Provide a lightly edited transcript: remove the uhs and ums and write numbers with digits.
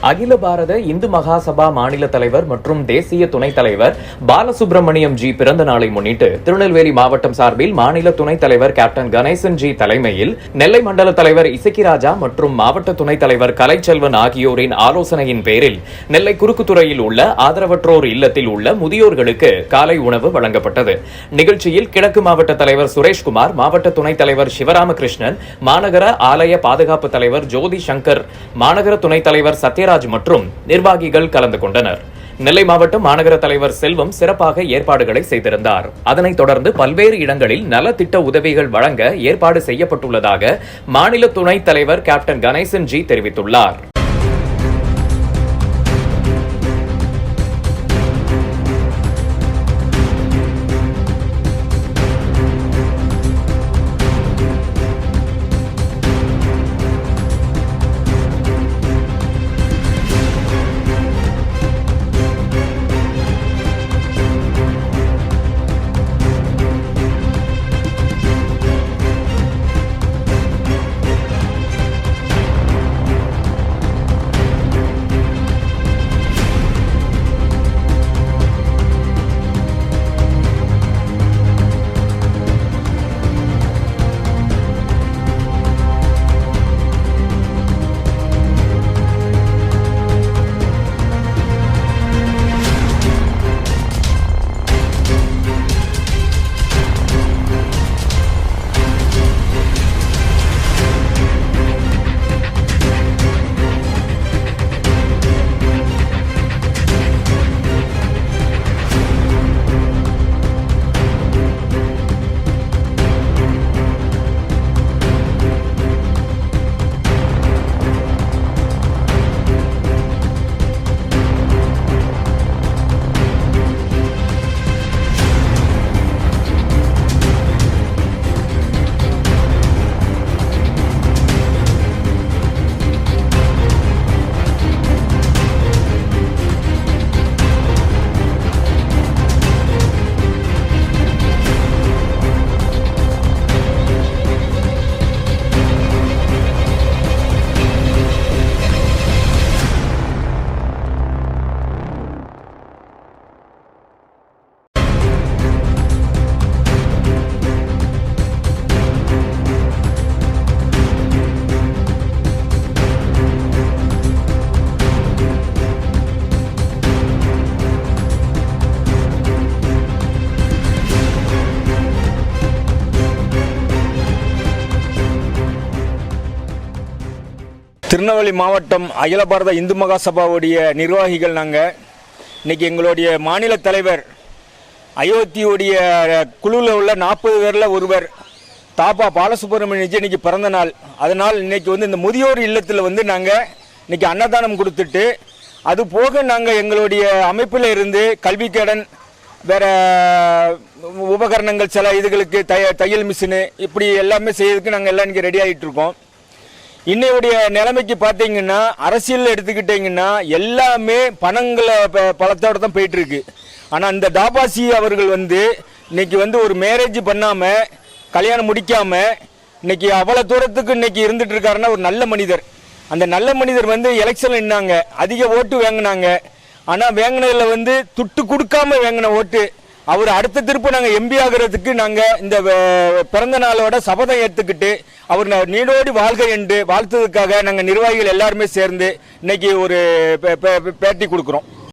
அகில பாரத இந்து மகாசபா மாநில தலைவர் மற்றும் தேசிய துணைத் தலைவர் பாலசுப்ரமணியம் ஜி பிறந்த நாளை முன்னிட்டு திருநெல்வேலி மாவட்டம் சார்பில் மாநில துணைத் தலைவர் கேப்டன் கணேசன் ஜி தலைமையில் நெல்லை மண்டல தலைவர் இசக்கிராஜா மற்றும் மாவட்ட துணைத் தலைவர் கலைச்செல்வன் ஆகியோரின் ஆலோசனையின் பேரில் நெல்லை குறுக்குத்துறையில் உள்ள ஆதரவற்றோர் இல்லத்தில் உள்ள முதியோர்களுக்கு காலை உணவு வழங்கப்பட்டது. நிகழ்ச்சியில் கிழக்கு மாவட்ட தலைவர் சுரேஷ்குமார், மாவட்ட துணைத் தலைவர் சிவராமகிருஷ்ணன், மாநகர ஆலய பாதுகாப்பு தலைவர் ஜோதி சங்கர், மாநகர துணைத் தலைவர் சத்யராஜ் மற்றும் நிர்வாகிகள் கலந்து கொண்டனர். நெல்லை மாவட்ட மாநகர தலைவர் செல்வம் சிறப்பாக ஏற்பாடுகளை செய்திருந்தார். அதனைத் தொடர்ந்து பல்வேறு இடங்களில் நலத்திட்ட உதவிகள் வழங்க ஏற்பாடு செய்யப்பட்டுள்ளதாக மாநில துணைத் தலைவர் கேப்டன் கணேசன் ஜி தெரிவித்துள்ளார். திருநெல்வேலி மாவட்டம் அகில பாரத இந்து மகாசபாவுடைய நிர்வாகிகள் நாங்கள் இன்றைக்கி எங்களுடைய மாநில தலைவர் அயோத்தியுடைய குழுவில் உள்ள 40 பேரில் ஒருவர் தாப்பா பாலசுப்ரமணியன் இன்னைக்கு பிறந்த நாள். அதனால் இன்றைக்கி இந்த முதியோர் இல்லத்தில் நாங்கள் இன்றைக்கி அன்னதானம் கொடுத்துட்டு, அது போக நாங்கள் எங்களுடைய அமைப்பில் இருந்து கல்விக்கடன், வேறு உபகரணங்கள், சில இதுகளுக்கு தையல் மிஷினு, இப்படி எல்லாமே செய்யறதுக்கு நாங்கள் எல்லாம் இன்றைக்கி ரெடி ஆகிட்டு இருக்கோம். இன்னையுடைய நிலைமைக்கு பார்த்தீங்கன்னா, அரசியல் எடுத்துக்கிட்டீங்கன்னா எல்லாமே பணங்களை பலத்தோடு தான் போயிட்டு இருக்கு. ஆனால் இந்த தாபாசி அவர்கள் இன்னைக்கு ஒரு மேரேஜ் பண்ணாமல், கல்யாணம் முடிக்காமல் இன்னைக்கு அவ்வளோ தூரத்துக்கு இன்னைக்கு இருந்துட்டு இருக்காருன்னா ஒரு நல்ல மனிதர். அந்த நல்ல மனிதர் எலெக்ஷன் நின்னாங்க, அதிக ஓட்டு வாங்கினாங்க. ஆனால் வாங்கினதில் துட்டு கொடுக்காம வாங்கின ஓட்டு. அவர் அடுத்த திருப்பு நாங்கள் எம்பி ஆகிறதுக்கு நாங்கள் இந்த பிறந்த நாளோட சபதம் ஏற்றுக்கிட்டு அவர் நீடோடி வாழ்க என்று வாழ்த்ததுக்காக நாங்கள் நிர்வாகிகள் எல்லாருமே சேர்ந்து இன்னைக்கு ஒரு பேட்டி கொடுக்குறோம்.